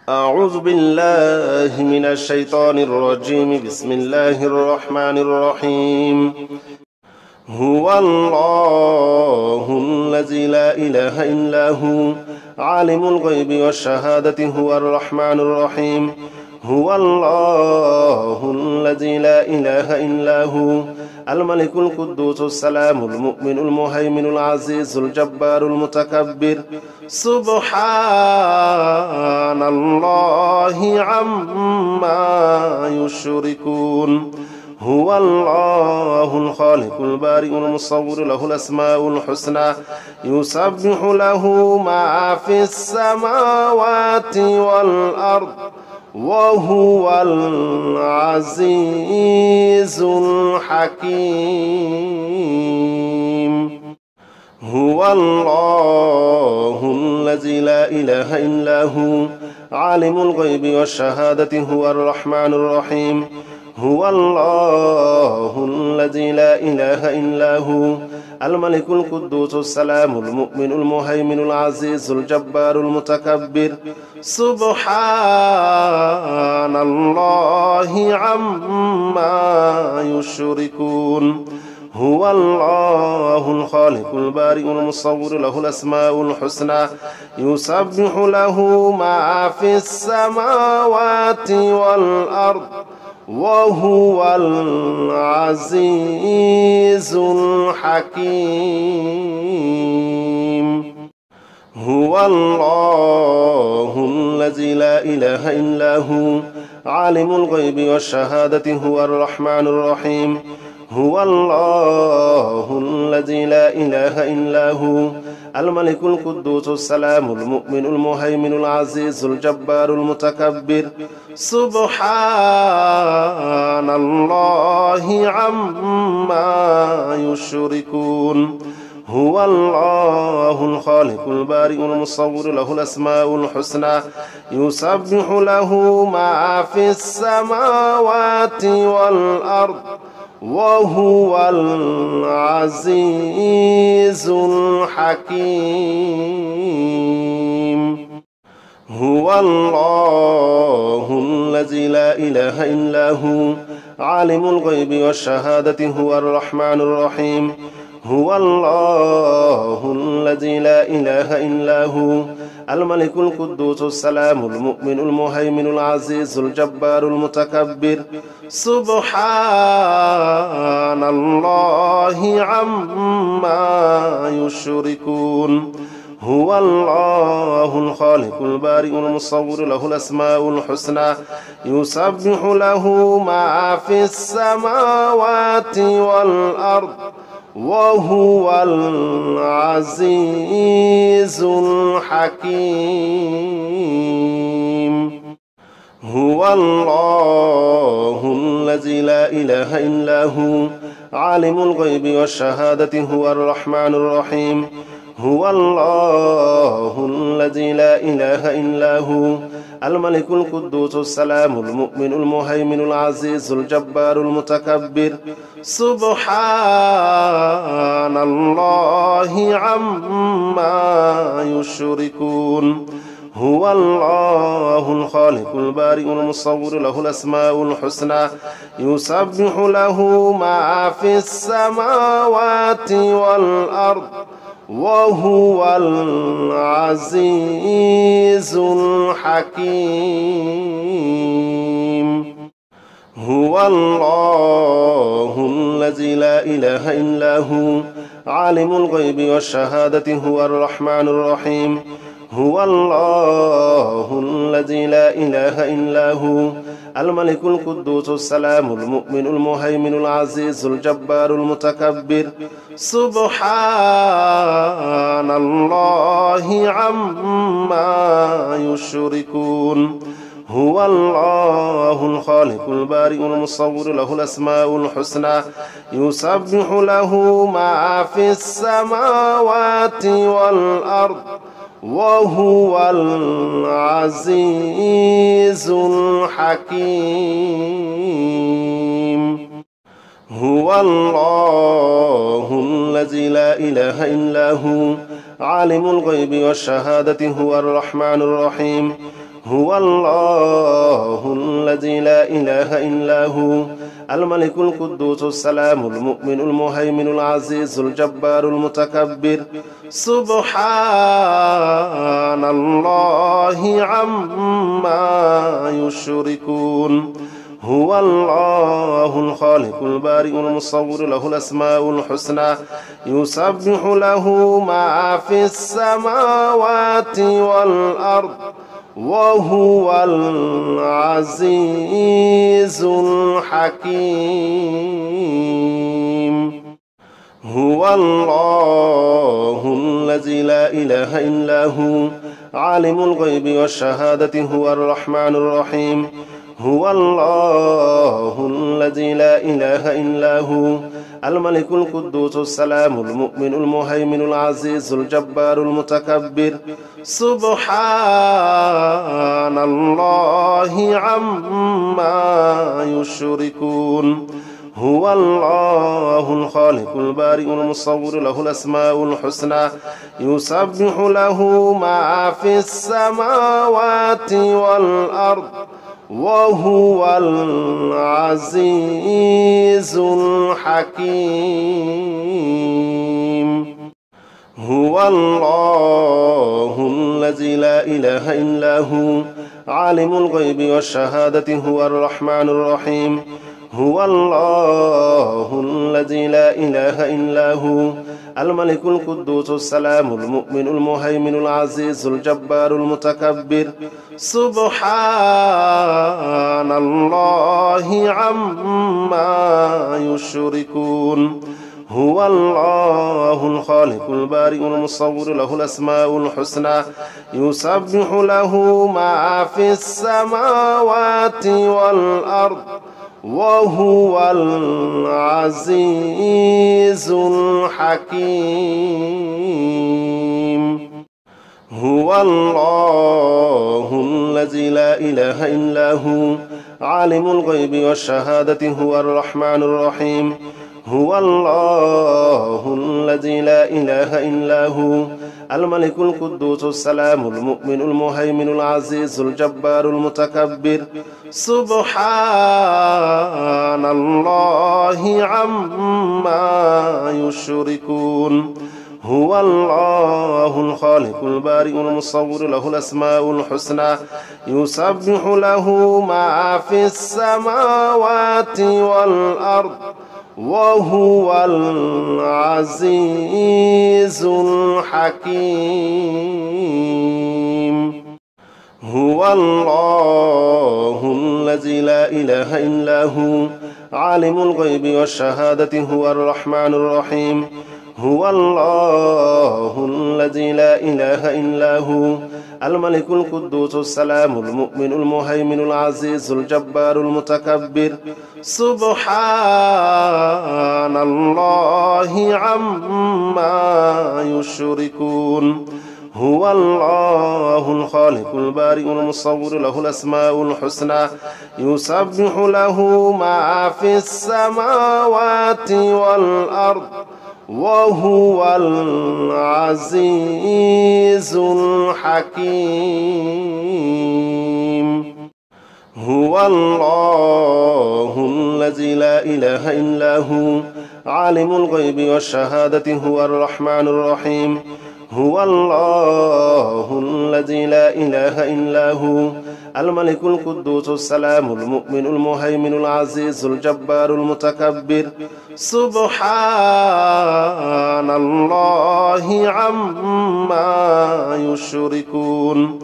أعوذ بالله من الشيطان الرجيم. بسم الله الرحمن الرحيم. هو الله الذي لا إله إلا هو عالم الغيب والشهادة هو الرحمن الرحيم. هو الله الذي لا إله إلا هو الملك القدوس السلام المؤمن المهيمن العزيز الجبار المتكبر. سبحان الله عما يشركون. هو الله الخالق البارئ المصور له الأسماء الحسنى يسبح له ما في السماوات والأرض وهو العزيز الحكيم. هو الله الذي لا إله إلا هو عالم الغيب والشهادة هو الرحمن الرحيم. هو الله الذي لا إله إلا هو الملك القدوس السلام المؤمن المهيمن العزيز الجبار المتكبر. سبحان الله عما يشركون. هو الله الخالق البارئ المصور له الأسماء الحسنى يسبح له ما في السماوات والأرض وهو العزيز الحكيم. هو الله الذي لا إله إلا هو عالم الغيب والشهادة هو الرحمن الرحيم. هو الله الذي لا إله إلا هو الملك القدوس السلام المؤمن المهيمن العزيز الجبار المتكبر. سبحان الله عما يشركون. هو الله الخالق البارئ المصور له الأسماء الحسنى يسبح له ما في السماوات والأرض وهو العزيز الحكيم. هو الله الذي لا إله إلا هو عالم الغيب والشهادة هو الرحمن الرحيم. هو الله الذي لا إله إلا هو الملك القدوس السلام المؤمن المهيمن العزيز الجبار المتكبر. سبحان الله عما يشركون. هو الله الخالق البارئ المصور له الأسماء الحسنى يسبح له ما في السماوات والأرض وهو العزيز الحكيم. هو الله الذي لا إله إلا هو عالم الغيب والشهادة هو الرحمن الرحيم. هو الله الذي لا إله إلا هو الملك القدوس السلام المؤمن المهيمن العزيز الجبار المتكبر. سبحان الله عما يشركون. هو الله الخالق البارئ المصور له الأسماء الحسنى يسبح له ما في السماوات والأرض وهو العزيز الحكيم. هو الله الذي لا إله إلا هو عالم الغيب والشهادة هو الرحمن الرحيم. هو الله الذي لا إله إلا هو الملك القدوس السلام المؤمن المهيمن العزيز الجبار المتكبر. سبحان الله عما يشركون. هو الله الخالق البارئ المصور له الأسماء الحسنى يسبح له ما في السماوات والأرض وهو العزيز الحكيم. هو الله الذي لا إله إلا هو عالم الغيب والشهادة هو الرحمن الرحيم. هو الله الذي لا إله إلا هو الملك القدوس السلام المؤمن المهيمن العزيز الجبار المتكبر سبحان الله عما يشركون هو الله الخالق البارئ المصور له الأسماء الحسنى يسبح له ما في السماوات والأرض وهو العزيز الحكيم هو الله الذي لا إله إلا هو عالم الغيب والشهادة هو الرحمن الرحيم هو الله الذي لا إله إلا هو الملك القدوس السلام المؤمن المهيمن العزيز الجبار المتكبر سبحان الله عما يشركون هو الله الخالق البارئ المصور له الأسماء الحسنى يسبح له ما في السماوات والأرض وهو العزيز الحكيم هو الله الذي لا إله إلا هو عالم الغيب والشهادة هو الرحمن الرحيم هو الله الذي لا إله إلا هو الملك القدوس السلام المؤمن المهيمن العزيز الجبار المتكبر سبحان الله عما يشركون هو الله الخالق البارئ المصور له الأسماء الحسنى يسبح له ما في السماوات والأرض وهو العزيز الحكيم هو الله الذي لا إله إلا هو عالم الغيب والشهادة هو الرحمن الرحيم هو الله الذي لا إله إلا هو الملك القدوس السلام المؤمن المهيمن العزيز الجبار المتكبر سبحان الله عما يشركون هو الله الخالق البارئ المصور له الأسماء الحسنى يسبح له ما في السماوات والأرض وهو العزيز الحكيم هو الله الذي لا إله إلا هو عالم الغيب والشهادة هو الرحمن الرحيم هو الله الذي لا إله إلا هو الملك القدوس السلام المؤمن المهيمن العزيز الجبار المتكبر سبحان الله عما يشركون هو الله الخالق البارئ المصور له الأسماء الحسنى يسبح له ما في السماوات والأرض وهو العزيز الحكيم هو الله الذي لا إله إلا هو عالم الغيب والشهادة هو الرحمن الرحيم هو الله الذي لا إله إلا هو الملك القدوس السلام المؤمن المهيمن العزيز الجبار المتكبر سبحان الله عما يشركون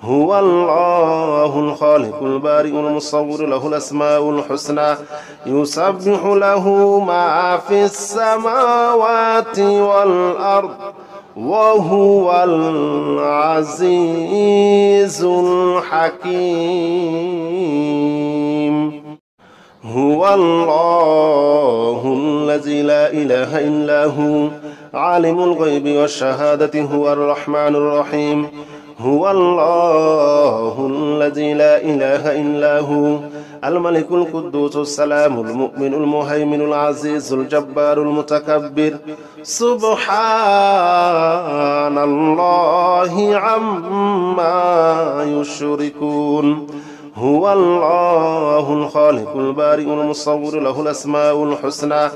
هو الله الخالق البارئ المصور له الأسماء الحسنى يسبح له ما في السماوات والأرض وهو العزيز الحكيم هو الله الذي لا إله إلا هو عالم الغيب والشهادة هو الرحمن الرحيم هو الله الذي لا إله إلا هو الملك القدوس السلام المؤمن المهيمن العزيز الجبار المتكبر سبحان الله عما يشركون هو الله الخالق البارئ المصور له الأسماء الحسنى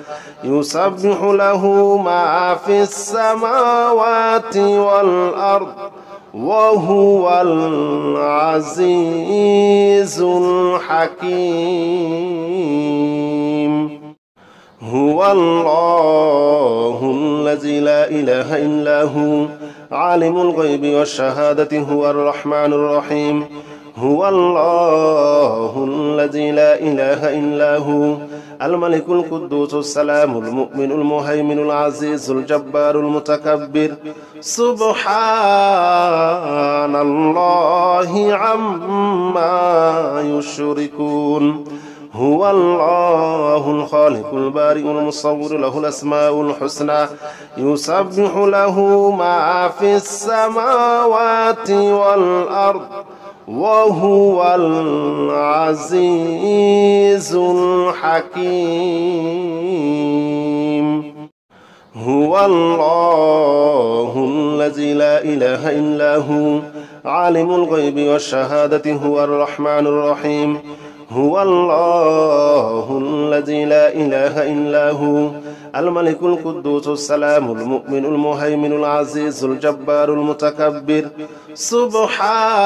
يسبح له ما في السماوات والأرض وهو العزيز الحكيم هو الله الذي لا إله إلا هو عالم الغيب والشهادة هو الرحمن الرحيم هو الله الذي لا إله إلا هو الملك القدوس السلام المؤمن المهيمن العزيز الجبار المتكبر سبحان الله عما يشركون هو الله الخالق البارئ المصور له الأسماء الحسنى يسبح له ما في السماوات والأرض وهو العزيز الحكيم هو الله الذي لا إله إلا هو عالم الغيب والشهادة هو الرحمن الرحيم هو الله الذي لا إله إلا هو الملك القدوس السلام المؤمن المهيمن العزيز الجبار المتكبر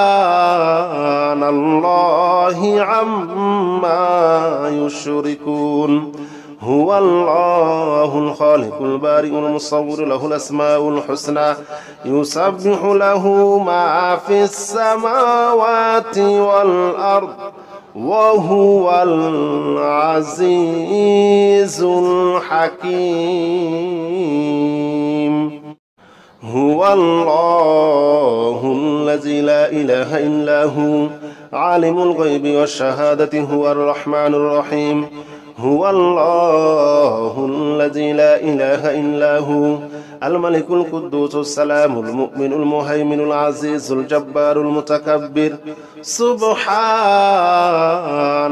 سبحان الله عما يشركون هو الله الخالق البارئ المصور له الأسماء الحسنى يسبح له ما في السماوات والأرض وهو العزيز الحكيم هو الله الذي لا إله إلا هو عالم الغيب والشهادة هو الرحمن الرحيم هو الله الذي لا إله إلا هو الملك القدوس السلام المؤمن المهيمن العزيز الجبار المتكبر سبحان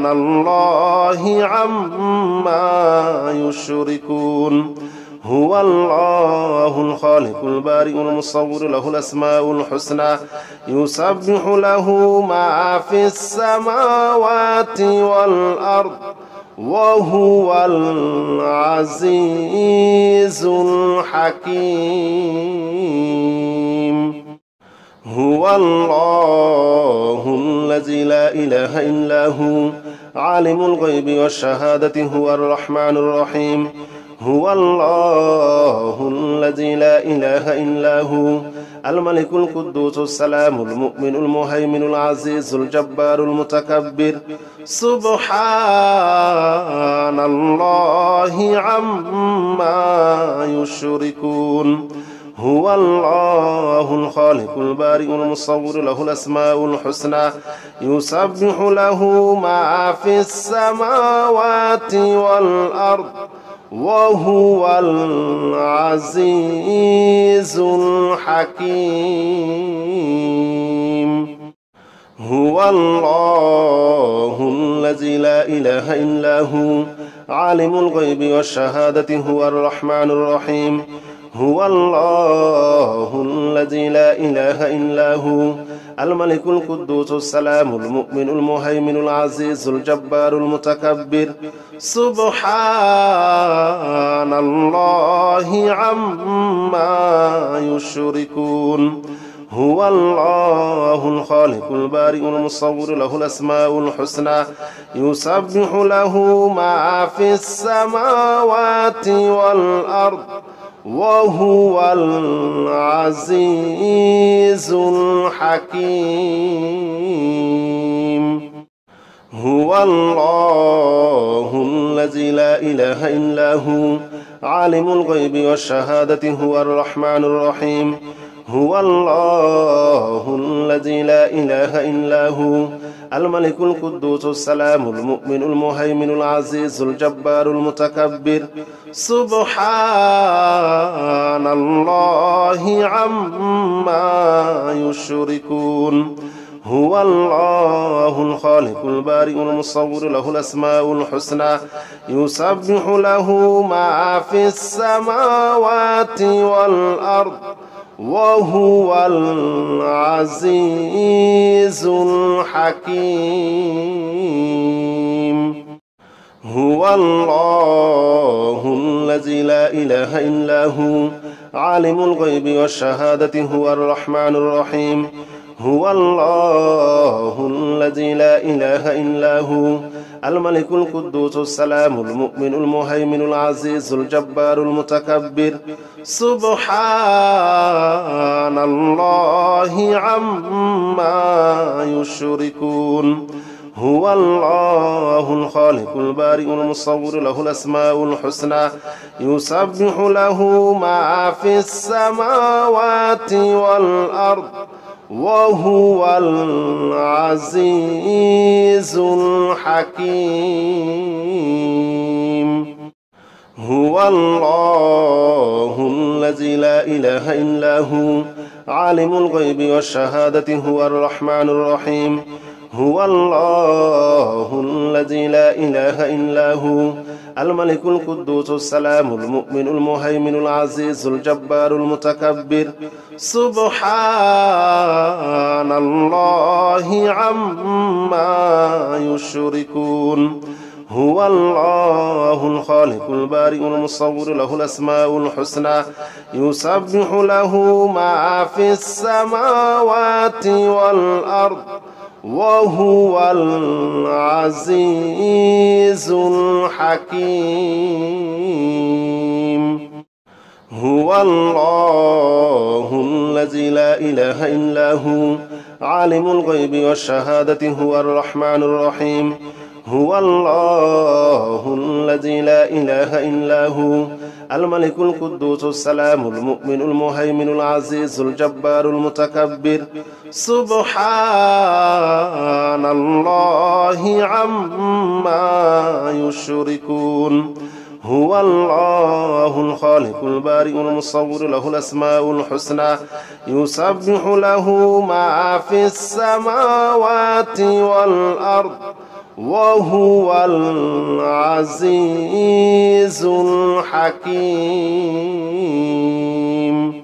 الله عما يشركون هو الله الخالق البارئ المصور له الأسماء الحسنى يسبح له ما في السماوات والأرض وهو العزيز الحكيم هو الله الذي لا إله إلا هو عالم الغيب والشهادة هو الرحمن الرحيم هو الله الذي لا إله إلا هو الملك القدوس السلام المؤمن المهيمن العزيز الجبار المتكبر سبحان الله عما يشركون هو الله الخالق البارئ المصور له الأسماء الحسنى يسبح له ما في السماوات والأرض وهو العزيز الحكيم هو الله الذي لا إله إلا هو عالم الغيب والشهادة هو الرحمن الرحيم هو الله الذي لا إله إلا هو الملك القدوس السلام المؤمن المهيمن العزيز الجبار المتكبر سبحان الله عما يشركون هو الله الخالق البارئ المصور له الأسماء الحسنى يسبح له ما في السماوات والأرض وهو العزيز الحكيم هو الله الذي لا إله إلا هو عالم الغيب والشهادة هو الرحمن الرحيم هو الله الذي لا إله إلا هو الملك القدوس السلام المؤمن المهيمن العزيز الجبار المتكبر سبحان الله عما يشركون هو الله الخالق البارئ المصور له الأسماء الحسنى يسبح له ما في السماوات والأرض وهو العزيز الحكيم هو الله الذي لا إله إلا هو عالم الغيب والشهادة هو الرحمن الرحيم هو الله الذي لا إله إلا هو الملك القدوس السلام المؤمن المهيمن العزيز الجبار المتكبر سبحان الله عما يشركون هو الله الخالق البارئ المصور له الأسماء الحسنى يسبح له ما في السماوات والأرض وهو العزيز الحكيم هو الله الذي لا إله إلا هو عالم الغيب والشهادة هو الرحمن الرحيم هو الله الذي لا إله إلا هو الملك القدوس السلام المؤمن المهيمن العزيز الجبار المتكبر سبحان الله عما يشركون هو الله الخالق البارئ المصور له الأسماء الحسنى يسبح له ما في السماوات والأرض وهو العزيز الحكيم هو الله الذي لا إله إلا هو عالم الغيب والشهادة هو الرحمن الرحيم هو الله الذي لا إله إلا هو الملك القدوس السلام المؤمن المهيمن العزيز الجبار المتكبر سبحان الله عما يشركون هو الله الخالق البارئ المصور له الأسماء الحسنى يسبح له ما في السماوات والأرض وهو العزيز الحكيم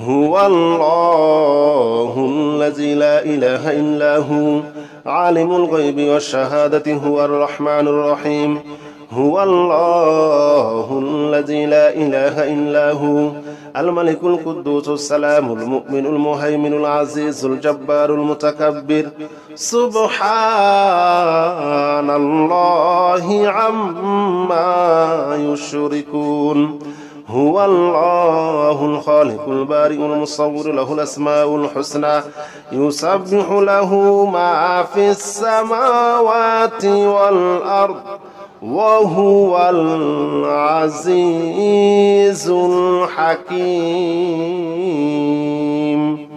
هو الله الذي لا إله إلا هو عالم الغيب والشهادة هو الرحمن الرحيم هو الله الذي لا إله إلا هو الملك القدوس السلام المؤمن المهيمن العزيز الجبار المتكبر سبحان الله عما يشركون هو الله الخالق البارئ المصور له الأسماء الحسنى يسبح له ما في السماوات والأرض وهو العزيز الحكيم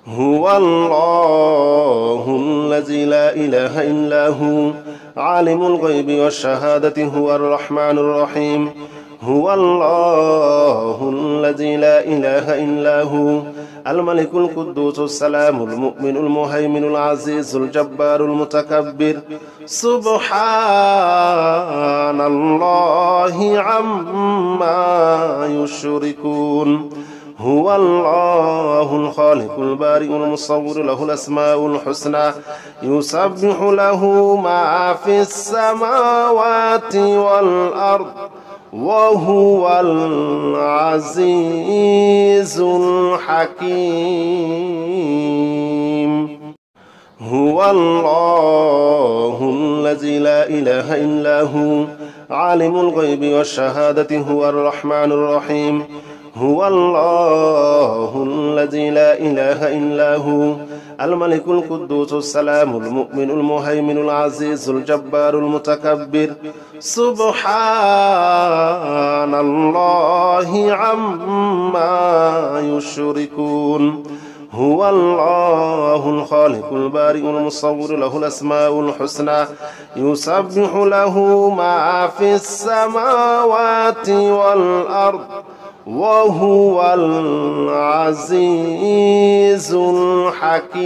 هو الله الذي لا إله إلا هو عالم الغيب والشهادة هو الرحمن الرحيم هو الله الذي لا إله إلا هو الملك القدوس السلام المؤمن المهيمن العزيز الجبار المتكبر سبحان الله عما يشركون هو الله الخالق البارئ المصور له الأسماء الحسنى يسبح له ما في السماوات والأرض وهو العزيز الحكيم هو الله الذي لا إله إلا هو عالم الغيب والشهادة هو الرحمن الرحيم هو الله الذي لا إله إلا هو الملك القدوس السلام المؤمن المهيمن العزيز الجبار المتكبر سبحان الله عما يشركون هو الله الخالق البارئ المصور له الأسماء الحسنى يسبح له ما في السماوات والأرض وهو العزيز الحكيم.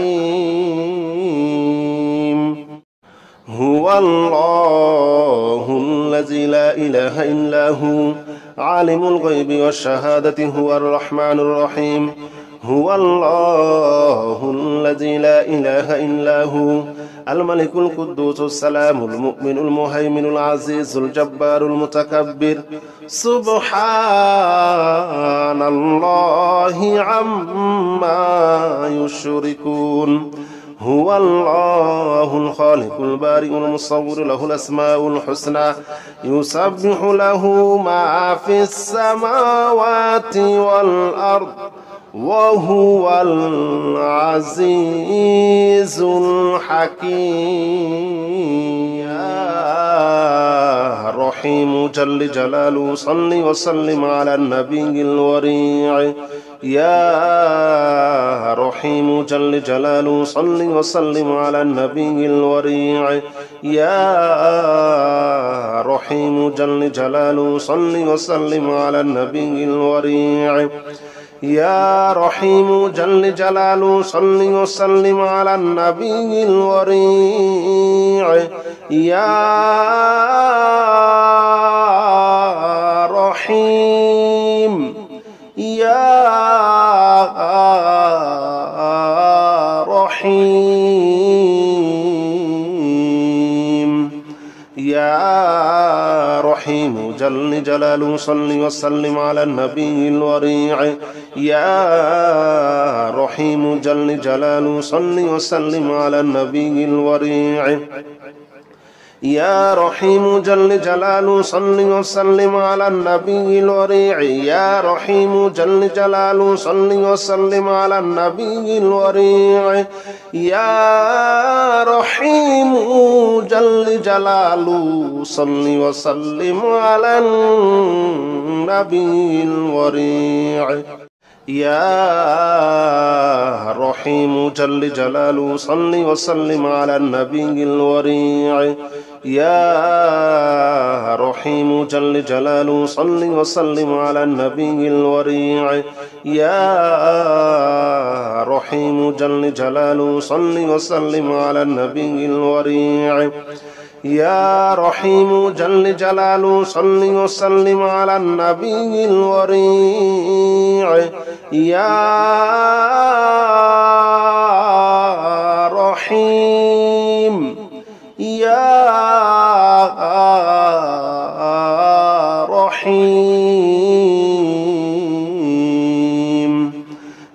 هو الله الذي لا إله إلا هو عالم الغيب والشهادة هو الرحمن الرحيم. هو الله الذي لا إله إلا هو الملك القدوس السلام المؤمن المهيمن العزيز الجبار المتكبر. سبحان الله عما يشركون. هو الله الخالق البارئ المصور له الأسماء الحسنى يسبح له ما في السماوات والأرض وهو العزيز الحكيم. يا رحيم جل جلاله صل وسلم على النبي الوريع. يا رحيم جل جلاله صل وسلم على النبي الوريع. يا رحيم جل جلاله صل وسلم على النبي الوريع. يا رحيم جل جلاله صل وسلم على النبي الوريع. يا رحيم يا رحيم يا رحيم جل جلاله صل وسلم على النبي الوريع. يا رحيم جل جلاله صل وسلم على النبي الوريع. يا رحيم جل جلاله صل وسلم على النبي الوريع. يا رحيم جل جلاله صل وسلم على النبي الوريع. يا رحيم جل جلاله صل وسلم على النبي الوريع. يا رحيم جل جلاله صل وسلم على النبي الوريع. يا رحيم جل جلاله صل وسلم على النبي الوريع. يا رحيم جل جلاله صل وسلم على النبي الوريع. يا رحيم جل جلاله صل وسلم على النبي الوريع. يا رحيم يا رحيم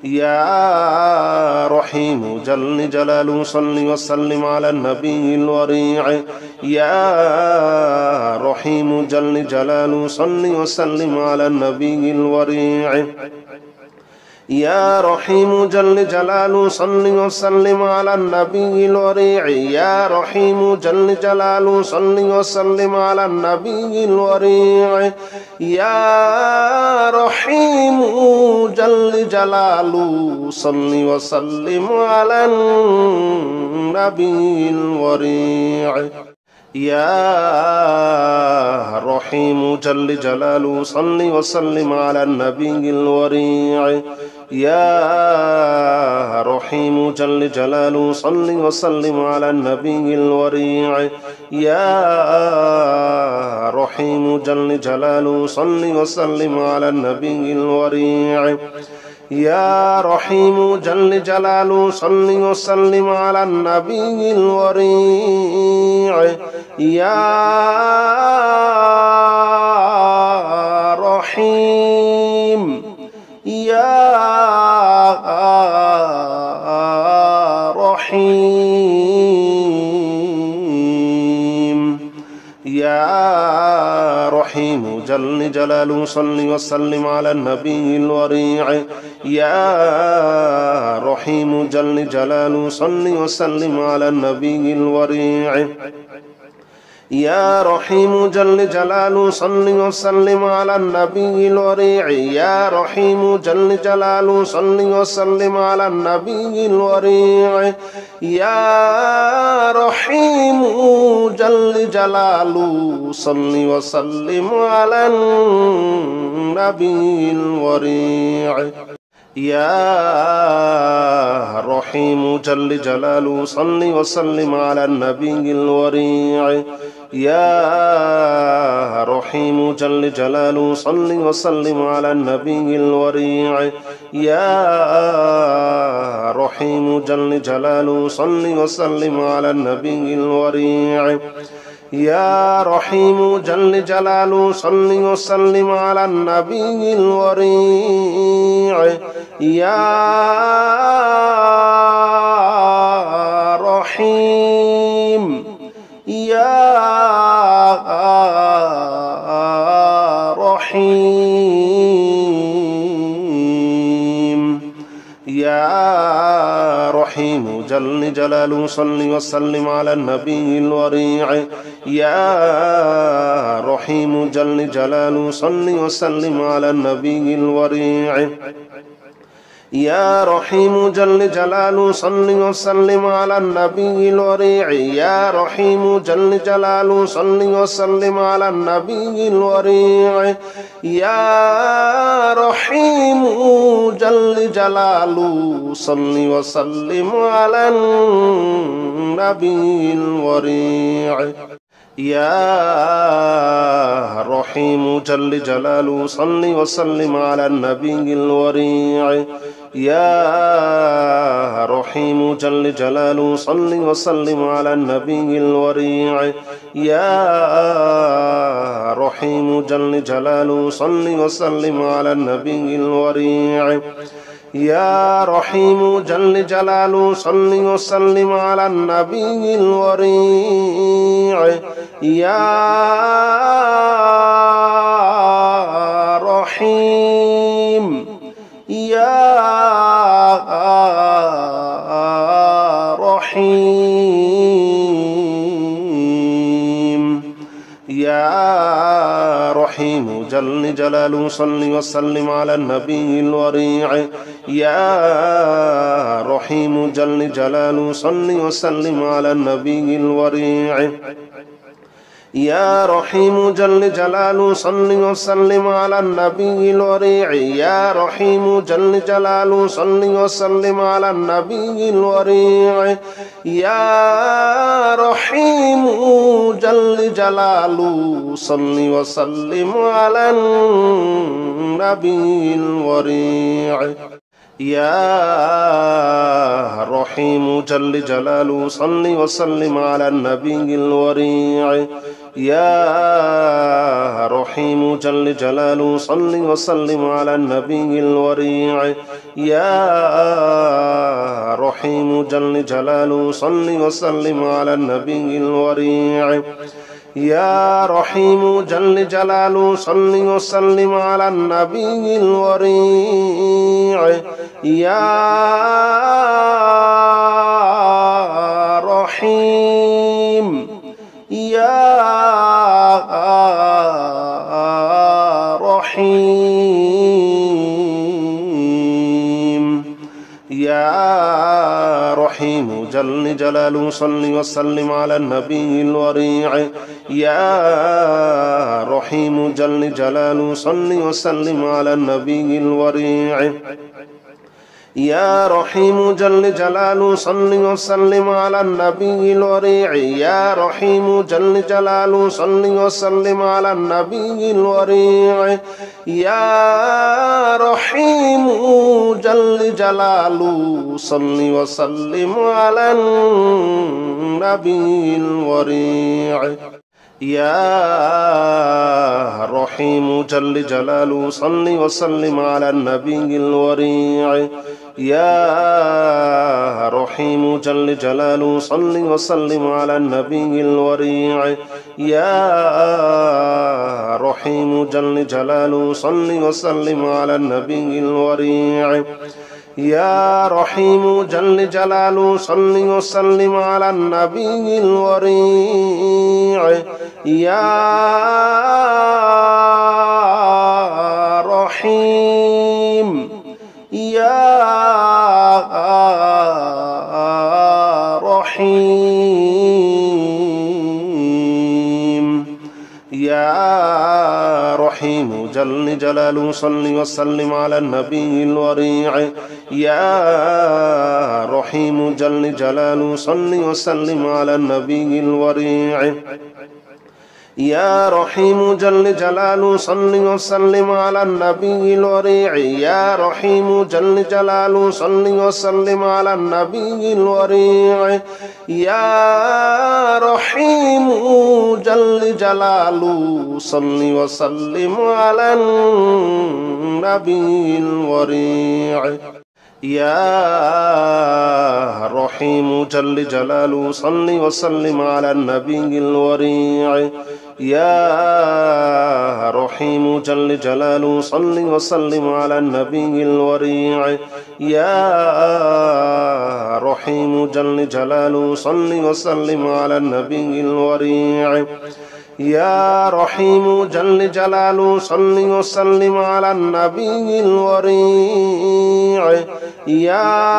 يا رحيم جل جلاله صل وسلم على النبي الوريع. يا رحيم جل جلاله صل وسلم على النبي الوريع. يا رحيم جل جلاله صل وسلم على النبي الوريع. يا رحيم جل جلاله صل وسلم على النبي الوريع. يا رحيم جل جلاله صل وسلم على النبي الوريع. يا رحيم جل جلاله صل وسلم على النبي الوريع. يا رحيم جل جلاله صل وسلم على النبي الوريع. يا رحيم جل جلاله صل وسلم على النبي الوريع. يا رحيم جل جلاله صل وسلم على النبي الوريع. يا رحيم يا رحيم يا رحيم جل جلاله صل وسلم على النبي الوريع. يا رحيم جل جلاله صل وسلم على النبي الوريع. يا رحيم جل جلاله صل وسلم على النبي الوريع. يا رحيم جل جلاله صل وسلم على النبي الوريع. يا رحيم جل جلاله صل وسلم على النبي الوريع يا رحيم جل جلاله صل وسلم على النبي الوريع يا رحيم جل جلاله صل وسلم على النبي الوريع يا رحيم جل جلاله صل وسلم على النبي الوريع يا رحيم جل جلاله صل وسلم على النبي الوريع يا رحيم يا رحيم يا رحيم جل جلاله صل وسلم على النبي الوريع يا رحيم جل جلاله صل وسلم على النبي الوريع يا رحيم جل جلاله صل وسلم على النبي الوريع يا رحيم جل جلاله صل وسلم على النبي الوريع يا رحيم جل جلاله صل وسلم على النبي الوريع يا رحيم جل جلاله صل وسلم على النبي الوريع يا رحيم جل جلاله صل وسلم على النبي الوريع يا رحيم جل جلاله صل وسلم على النبي الوريع يا رحيم جل جلاله صل وسلم على النبي الوريع يا رحيم يا رحيم يا رحيم جل جلاله صل وسلم على النبي الوريع يا رحيم جل جلاله صل وسلم على النبي الوريع يا رحيم جل جلاله صل وسلم على النبي الوريع يا رحيم جل جلاله صل وسلم على النبي الوريع يا رحيم جل جلاله صل وسلم على النبي الوريع يا رحيم جل جلاله صل وسلم على النبي الوريع يا رحيم جل جلاله صل وسلم على النبي الوريع يا رحيم جل جلاله صل وسلم على النبي الوريع يا رحيم جل جلاله صل وسلم على النبي الوريع يا رحيم يا رحيم يا رحيم جل جلاله صل وسلم على النبي الوريع يا رحيم جل جلاله صل وسلم على النبي الوريع يا رحيم جل جلاله صل وسلم على النبي الوريع يا رحيم جل جلاله صل وسلم على النبي الوريع يا رحيم جل جلاله صل وسلم على النبي الوريع يا رحيم جل جلاله صل وسلم على النبي الوريع يا رحيم جل جلاله صل وسلم على النبي الوريع يا رحيم جل جلاله صل وسلم على النبي الوريع يا رحيم جل جلاله صل وسلم على النبي الوريع يا رحيم يا رحيم يا رحيم جل جلاله صل وسلم على النبي الوريع يا رحيم جل جلاله صل وسلم على النبي الوريع يا رحيم جل جلاله صل وسلم على النبي الوريع يا رحيم جل جلاله صل وسلم على النبي الوريع يا رحيم جل جلاله صل وسلم على النبي الوريع يا رحيم جل جلاله صل وسلم على النبي الوريع يا رحيم جل جلاله صل وسلم على النبي الوريع يا رحيم جل جلاله صل وسلم على النبي الوريع يا رحيم جل جلاله صل وسلم على النبي الوريع يا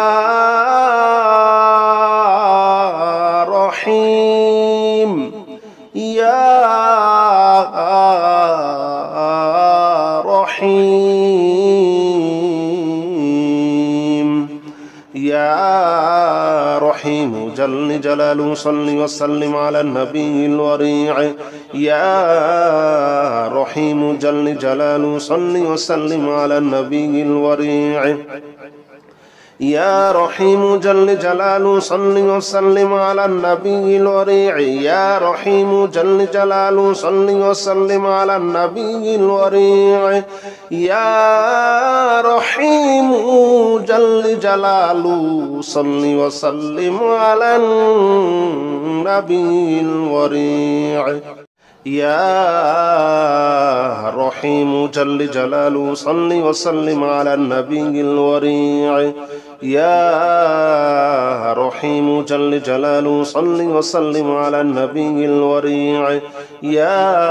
رحيم يا رحيم يا رحيم جل جلاله صل وسلم على النبي الوريع يا رحيم جل جلاله صل وسلم على النبي الوريع يا رحيم جل جلاله صل وسلم على النبي الوريع يا رحيم جل جلاله صل وسلم على النبي الوريع يا رحيم جل جلاله صل وسلم على النبي الوريع يا رحيم جل جلاله صل وسلم على النبي الوريع يا رحيم جل جلاله صل وسلم على النبي الوريع يا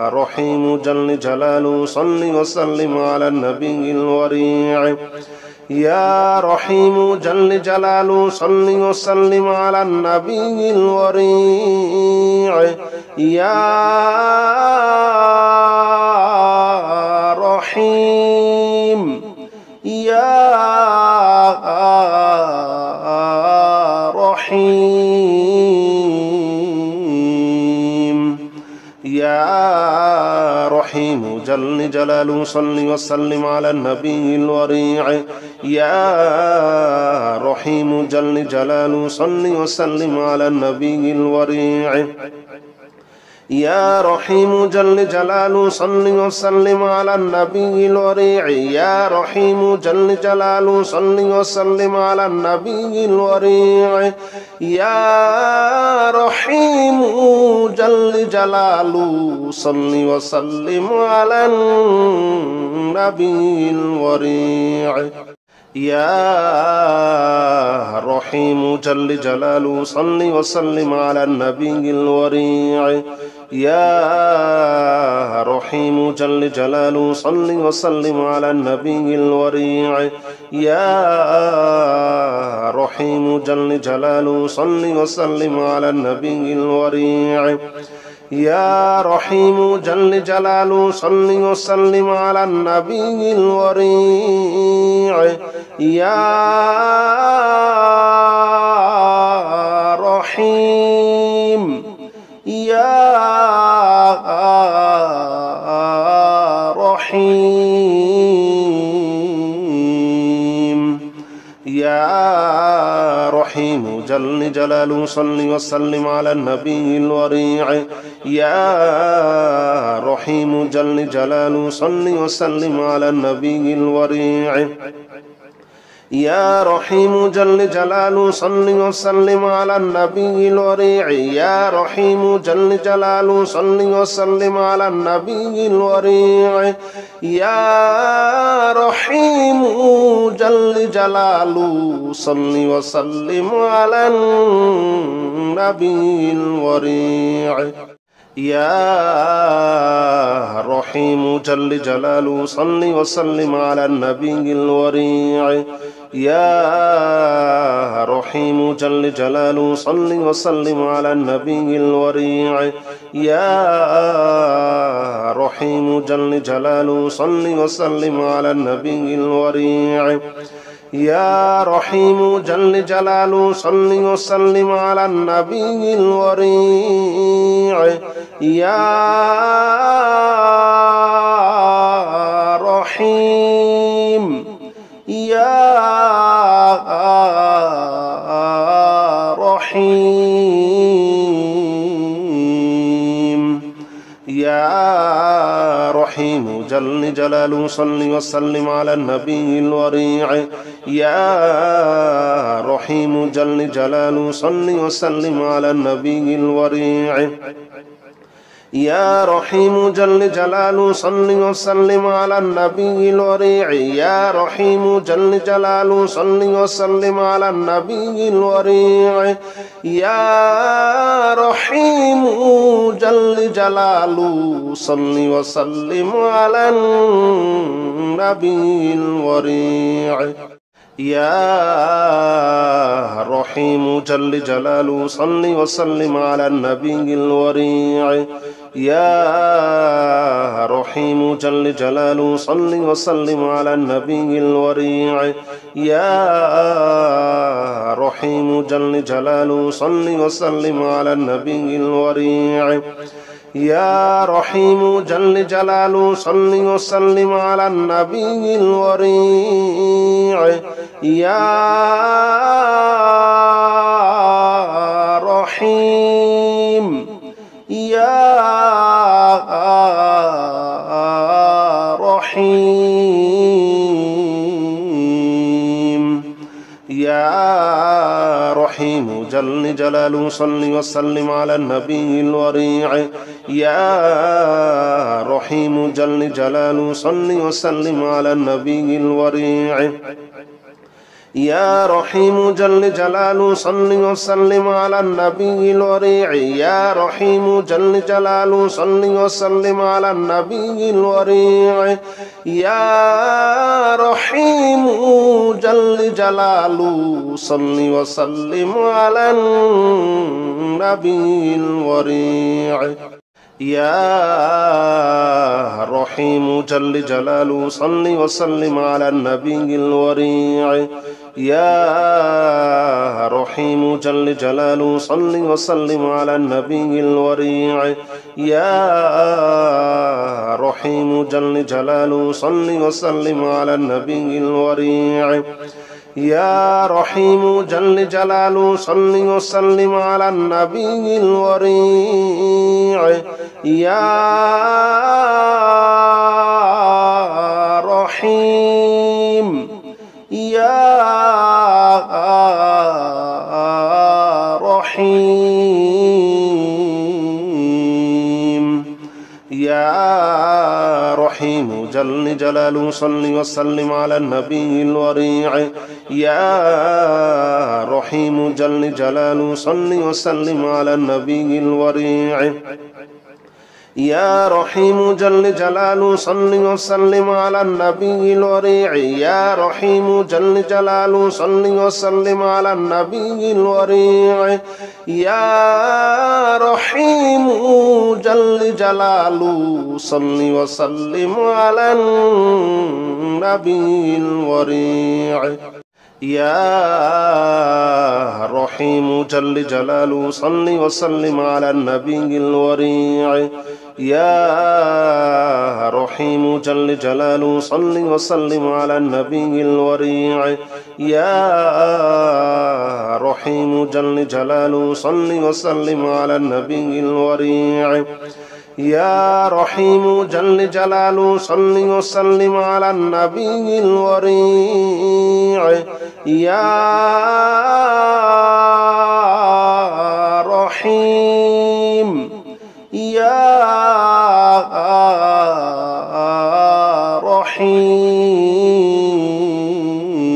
رحيم جل جلاله صل وسلم على النبي الوريع يا رحيم جل جلاله صل وسلم على النبي الوريع يا رحيم يا رحيم يا رحيم جل جلاله صل وسلم على النبي الوريع يا رحيم جل جلاله صل وسلم على النبي الوريع يا رحيم جل جلاله صل وسلم على النبي الوريع يا رحيم جل جلاله صل وسلم على النبي الوريع يا رحيم جل جلاله صل وسلم على النبي الوريع يا رحيم جل جلاله صل وسلم على النبي الوريع يا رحيم جل جلاله صل وسلم على النبي الوريع يا رحيم جل جلاله صل وسلم على النبي الوريع يا رحيم جل جلاله صل وسلم على النبي الوريع يا رحيم يا رحيم يا رحيم جل جلاله صل وسلم على النبي الوريع يا رحيم جل جلاله صل وسلم على النبي الوريع يا رحيم جل جلاله صل وسلم على النبي الوريع يا رحيم جل جلاله صل وسلم على النبي الوريع يا رحيم جل جلاله صل وسلم على النبي الوريع يا رحيم جل جلاله صل وسلم على النبي الوريع يا رحيم جل جلاله صل وسلم على النبي الوريع يا رحيم جل جلاله صل وسلم على النبي الوريع يا رحيم جل جلاله صل وسلم على النبي الوريع يا رحيم يا رحيم يا رحيم جل جلاله صل وسلم على النبي الوريع يا رحيم جل جلاله صل وسلم على النبي الوريع يا رحيم جل جلاله صل وسلم على النبي الوريع يا رحيم جل جلاله صل وسلم على النبي الوريع يا رحيم جل جلاله صل وسلم على النبي الوريع يا رحيم جل جلاله صل وسلم على النبي الوريع يا رحيم جل جلاله صل وسلم على النبي الوريع يا رحيم جل جلاله صل وسلم على النبي الوريع يا رحيم جل جلاله صل وسلم على النبي الوريع يا رحيم يا رحيم يا رحيم جل جلاله صل وسلم على النبي الوريع يا رحيم جل جلاله صل وسلم على النبي الوريع يا رحيم جل جلاله صل وسلم على النبي الوريع يا رحيم جل جلاله صل وسلم على النبي الوريع يا رحيم جل جلاله صل وسلم على النبي الوريع يا رحيم جل جلاله صل وسلم على النبي الوريع يا رحيم جل جلاله صل وسلم على النبي الوريع يا رحيم جل جلاله صل وسلم على النبي الوريع يا رحيم جل جلاله صل وسلم على النبي الوريع يا رحيم يا رحيم يا رحيم جل جلاله صل وسلم على النبي الوريع يا رحيم جل جلاله صل وسلم على النبي الوريع يا رحيم جل جلاله صل وسلم على النبي الوريع يا رحيم جل جلاله صل وسلم على النبي الوريع يا رحيم جل جلاله صل وسلم على النبي الوريع يا رحيم جل جلاله صل وسلم على النبي الوريع يا رحيم جل جلاله صل وسلم على النبي الوريع يا رحيم جل جلاله صل وسلم على النبي الوريع يا رحيم جل جلاله صل وسلم على النبي الوريع يا رحيم يا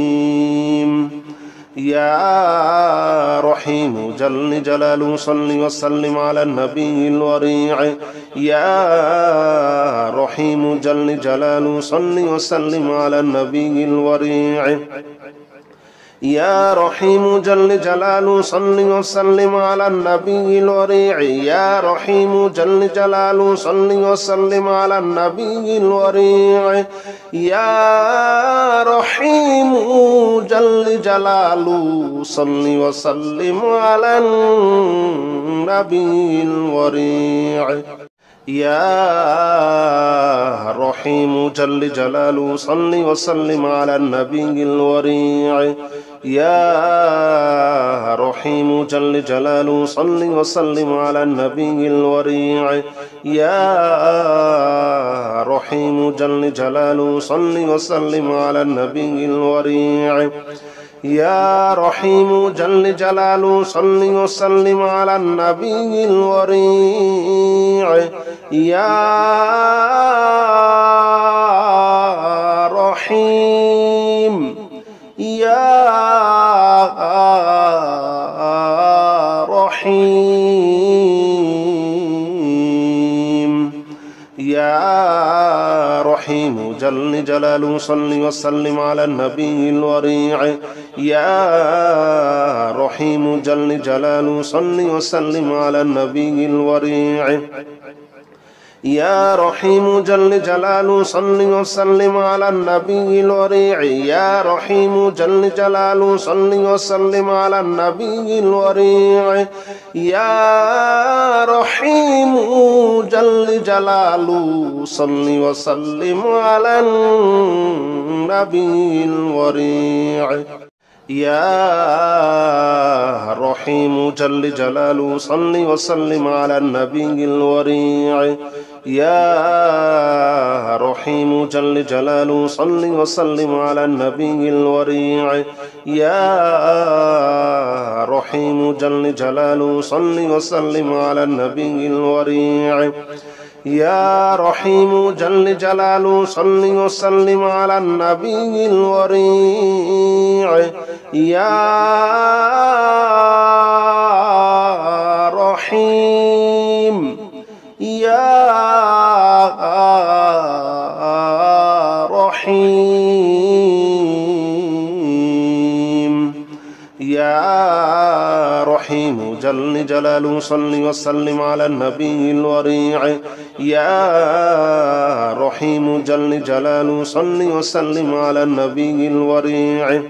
رحيم يا رحيم جل جلاله صل وسلم على النبي الوريع يا رحيم جل جلاله صل وسلم على النبي الوريع يا رحيم جل جلاله صل وسلم على النبي الوريع يا رحيم جل جلاله صل وسلم على النبي الوريع يا رحيم جل جلاله صل وسلم على النبي الوريع يا رحيم جل جلاله صل وسلم على النبي الوريع يا رحيم جل جلاله صل وسلم على النبي الوريع يا رحيم جل جلاله صل وسلم على النبي الوريع يا رحيم جل جلاله صل وسلم على النبي الوريع يا رحيم يا رحيم يا رحيم جل جلاله صل وسلم على النبي الوريع يا رحيم جل جلاله صل وسلم على النبي الوريع يا رحيم جل جلاله صل وسلم على النبي الوريع يا رحيم جل جلاله صل وسلم على النبي الوريع يا رحيم جل جلاله صل وسلم على النبي الوريع يا رحيم جل جلاله صل وسلم على النبي الوريع يا رحيم جل جلاله صل وسلم على النبي الوريع يا رحيم جل جلاله صل وسلم على النبي الوريع يا رحيم جل جلاله صل وسلم على النبي الوريع يا رحيم يا رحيم يا رحيم جل جلاله صل وسلم على النبي الوريع يا رحيم جل جلاله صل وسلم على النبي الوريع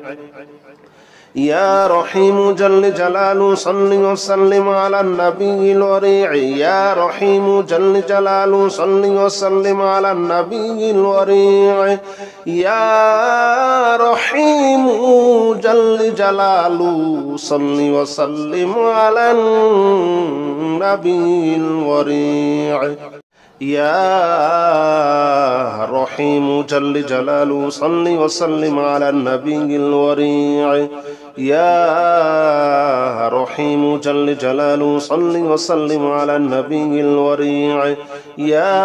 يا رحيم جل جلاله صل وسلم على النبي الوريع يا رحيم جل جلاله صل وسلم على النبي الوريع يا رحيم جل جلاله صل وسلم على النبي الوريع يا رحيم جل جلاله صل وسلم على النبي الوريع يا رحيم جل جلاله صل وسلم على النبي الوريع يا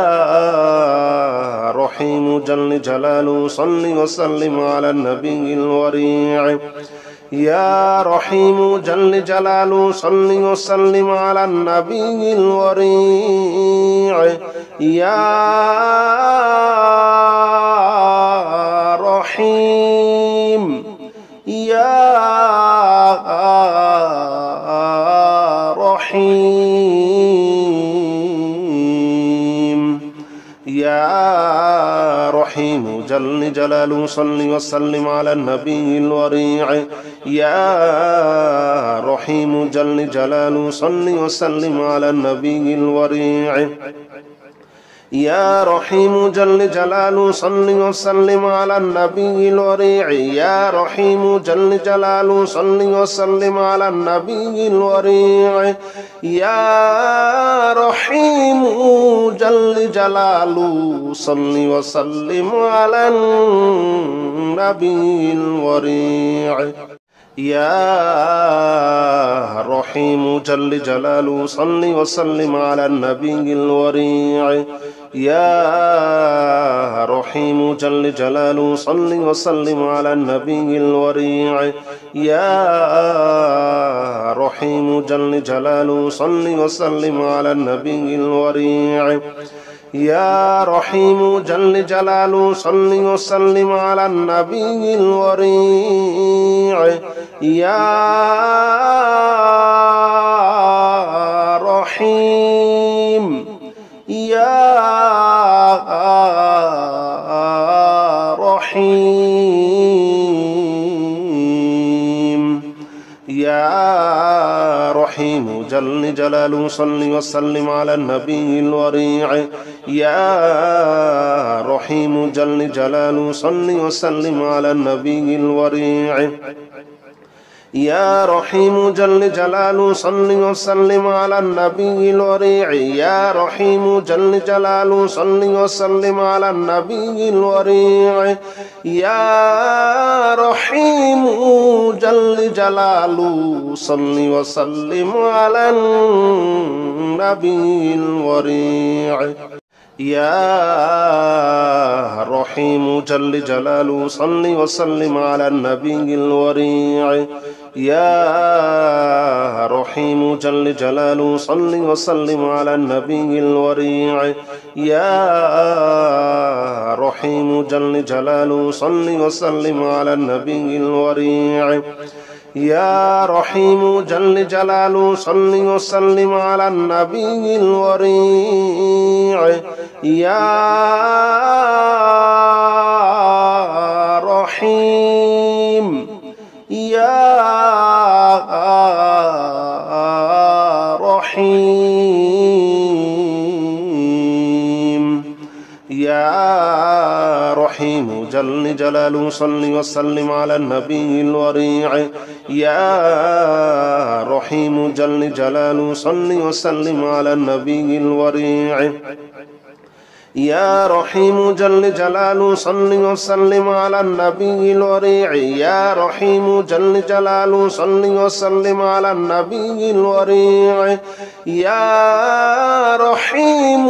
رحيم جل جلاله صل وسلم على النبي الوريع يا رحيم جل جلاله صل وسلم على النبي الوريع يا رحيم يا رحيم يا رحيم جل جلاله صل وسلم على النبي الوريع يا رحيم جل جلاله صل وسلم على النبي الوريع يا رحيم جل جلاله صل وسلم على النبي الوريع يا رحيم جل جلاله صل وسلم على النبي الوريع يا رحيم جل جلاله صل وسلم على النبي الوريع يا رحيم جل جلاله صل وسلم على النبي الوريع يا رحيم جل جلاله صل وسلم على النبي الوريع يا رحيم جل جلاله صل وسلم على النبي الوريع يا رحيم جل جلاله صل وسلم على النبي الوريع يا رحيم يا رحيم يا رحيم جل جلاله صل وسلم على النبي الوريع يا رحيم جل جلاله صل وسلم على النبي الوريع يا رحيم جل جلاله صل وسلم على النبي الوريع يا رحيم جل جلاله صل وسلم على النبي الوريع يا رحيم جل جلاله صل وسلم على النبي الوريع يا رحيم جل جلاله صل وسلم على النبي الوريع يا رحيم جل جلاله صل وسلم على النبي الوريع يا رحيم جل جلاله صل وسلم على النبي الوريع يا رحيم جل جلاله صل وسلم على النبي الوريع يا رحيم يا رحيم يا رحيم جل جلاله صل وسلم على النبي الوريع يا رحيم جل جلاله صل وسلم على النبي الوريع يا رحيم جل جلاله صل وسلم على النبي الوريع يا رحيم جل جلاله صل وسلم على النبي الوريع يا رحيم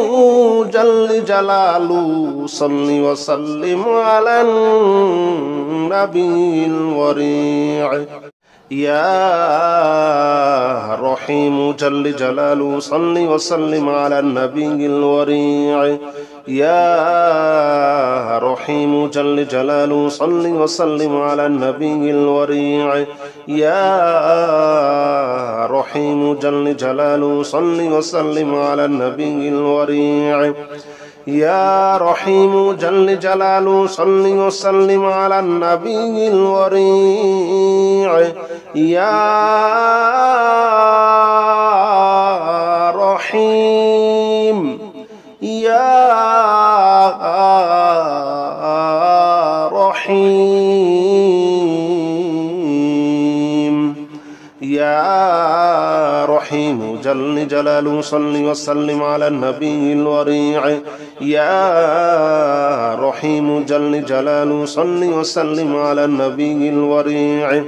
جل جلاله صل وسلم على النبي الوريع يا رحيم جل جلاله صل وسلم على النبي الوريع يا رحيم جل جلاله صل وسلم على النبي الوريع يا رحيم جل جلاله صل وسلم على النبي الوريع يا رحيم جل جلاله صل وسلم على النبي الوريع يا رحيم يا رحيم يا رحيم جل جلاله صل وسلم على النبي الوريع يا رحيم جل جلاله صل وسلم على النبي الوريع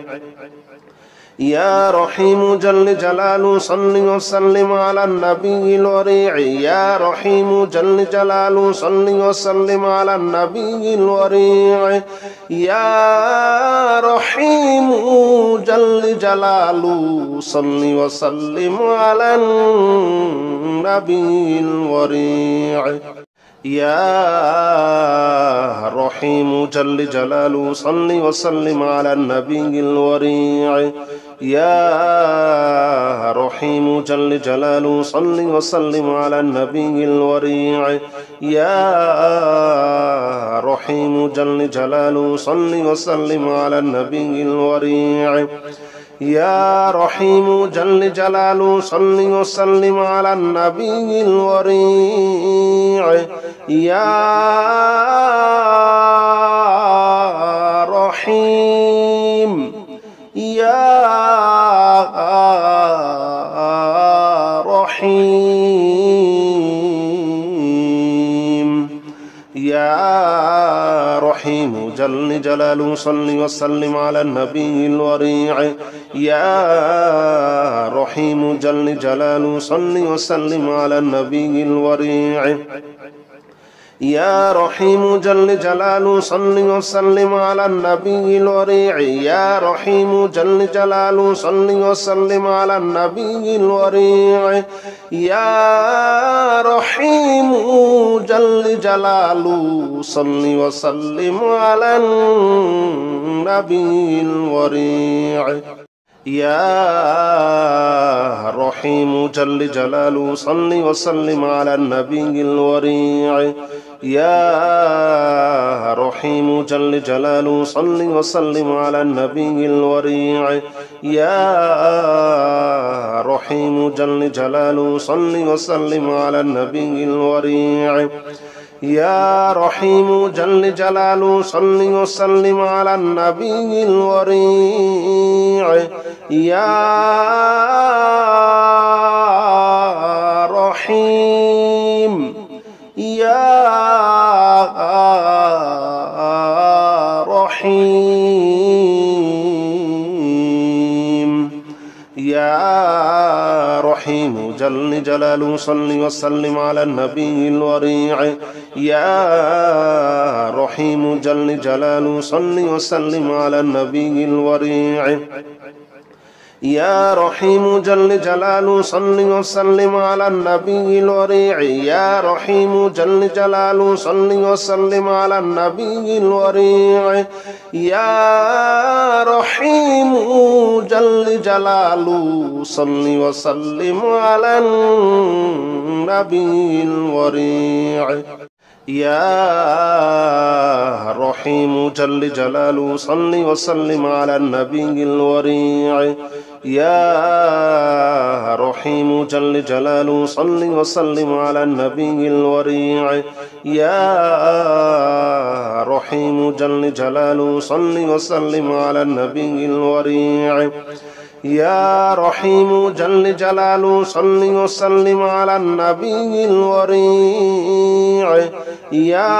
يا رحيم جل جلاله صل وسلم على النبي الوريع يا رحيم جل جلاله صل وسلم على النبي الوريع يا رحيم جل جلاله صل وسلم على النبي الوريع يا رحيم جل جلاله صل وسلم على النبي الوريع يا رحيم جل جلاله صل وسلم على النبي الوريع يا رحيم جل جلاله صل وسلم على النبي الوريع يا رحيم جل جلاله صل وسلم على النبي الوريع يا رحيم يا رحيم يا رحيم جل جلاله صل وسلم على النبي الوريع يا رحيم جل جلاله صل وسلم على النبي الوريع يا رحيم جل جلاله صل وسلم على النبي الوريع يا رحيم جل جلاله صل وسلم على النبي الوريع يا رحيم جل جلاله صل وسلم على النبي الوريع يا رحيم جل جلاله صل وسلم على النبي الوريع يا رحيم جل جلاله صل وسلم على النبي الوريع يا رحيم جل جلاله صل وسلم على النبي الوريع يا رحيم جل جلاله صل وسلم على النبي الوريع يا رحيم يا رحيم يا رحيم جل جلاله صل وسلم على النبي الوريع يا رحيم جل جلاله صل وسلم على النبي الوريع يا رحيم جل جلاله صل وسلم على النبي الوريع يا رحيم جل جلاله صل وسلم على النبي الوريع يا رحيم جل جلاله صل وسلم على النبي الوريع يا رحيم جل جلاله صل وسلم على النبي الوريع يا رحيم جل جلاله صل وسلم على النبي الوريع يا رحيم جل جلاله صل وسلم على النبي الوريع يا رحيم جل جلاله صل وسلم على النبي الوريع يا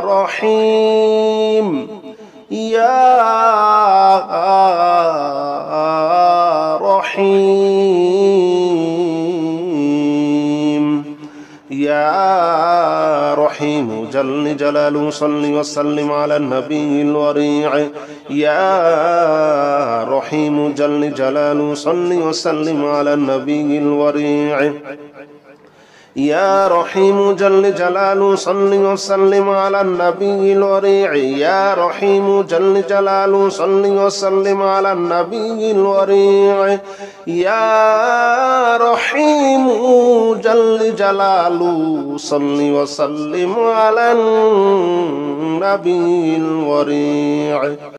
رحيم يا رحيم يا رحيم جل جلاله صل وسلم على النبي الوريع يا رحيم جل جلاله صل وسلم على النبي الوريع يا رحيم جل جلاله صل وسلم على النبي الوريع يا رحيم جل جلاله صل وسلم على النبي الوريع يا رحيم جل جلاله صل وسلم على النبي الوريع.